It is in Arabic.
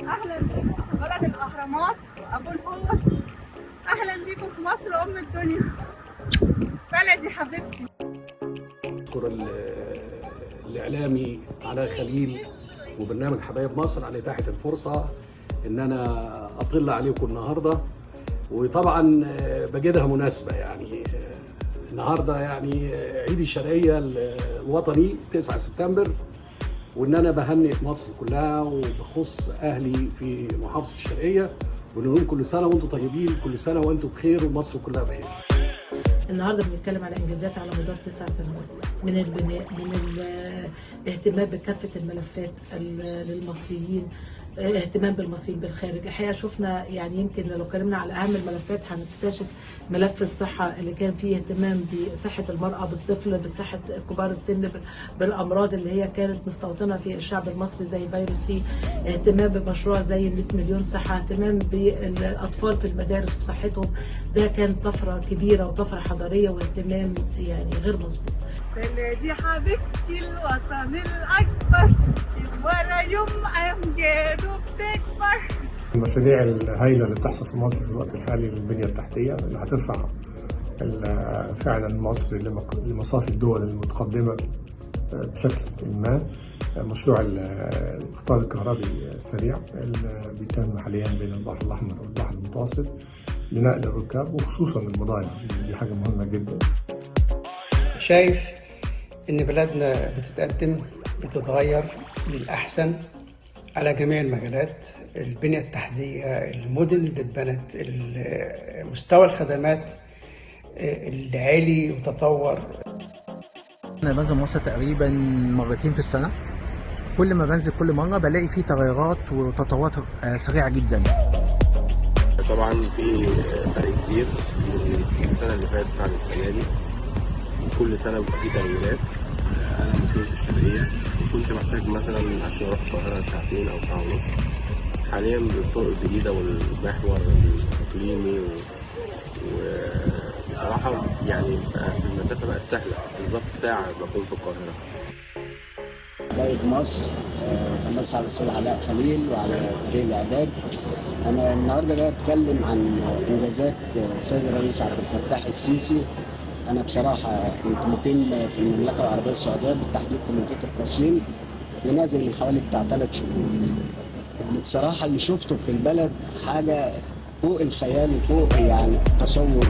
اهلا بيكم في بلد الاهرامات ابو الهول. اهلا بيكم في مصر ام الدنيا، بلدي حبيبتي. أشكر الإعلامي علاء خليل وبرنامج حبايب مصر على إتاحة الفرصة إن أنا أطل عليكم النهاردة. وطبعا بجدها مناسبة، يعني النهاردة يعني عيد الشرقية الوطني 9 سبتمبر، وإن أنا بهنئ مصر كلها وبخص أهلي في محافظة الشرقية، ونقول لهم كل سنة وأنتم طيبين، كل سنة وأنتم بخير ومصر كلها بخير. النهارده بنتكلم على انجازات على مدار 9 سنوات من البناء، من الاهتمام بكافه الملفات للمصريين، اهتمام بالمصريين بالخارج. الحقيقه شفنا يعني يمكن لو اتكلمنا على اهم الملفات هنكتشف ملف الصحه اللي كان فيه اهتمام بصحه المراه بالطفل، بصحه كبار السن، بالامراض اللي هي كانت مستوطنه في الشعب المصري زي فيروس سي، اهتمام بمشروع زي 100 مليون صحه، اهتمام بالاطفال في المدارس وصحتهم. ده كان طفره كبيره وطفره حضاريه واهتمام يعني غير مسبوق. بلدي حبيبتي الوطن الاكبر، ورا يوم امجاده بتكبر. المشاريع الهائلة اللي بتحصل في مصر في الوقت الحالي للبنية التحتية اللي هترفع فعلا مصر لمصاف الدول المتقدمة بشكل ما. مشروع القطار الكهربي السريع اللي بيتم حاليا بين البحر الأحمر والبحر المتوسط لنقل الركاب وخصوصا البضائع، دي حاجة مهمة جدا. شايف إن بلادنا بتتقدم، بتتغير للأحسن على جميع المجالات، البنية التحتية، المدن اللي اتبنت، مستوى الخدمات اللي عالي وتطور. أنا بنزل مصر تقريبا مرتين في السنة. كل ما بنزل كل مرة بلاقي فيه تغيرات وتطورات سريعة جدا. طبعا في فرق كبير من السنة اللي فاتت عن السنة دي، كل سنة بيبقى فيه تغييرات. أنا مقيم في الشرقية وكنت محتاج مثلا عشان أروح القاهرة ساعتين أو ساعة ونص. حاليا بالطرق الجديدة والمحور الإقليمي وبصراحة يعني في المسافة بقت سهلة، بالظبط ساعة بكون في القاهرة. حبايب مصر، بمسي على الأستاذ علاء خليل وعلى فريق الإعداد. أنا النهارده جاي أتكلم عن إنجازات السيد الرئيس عبد الفتاح السيسي. أنا بصراحة كنت مقيم في المملكة العربية السعودية، بالتحديد في منطقة القصيم، ونازل من حوالي بتاع 3 شهور. اللي بصراحة اللي شفته في البلد حاجة فوق الخيال وفوق يعني التصور.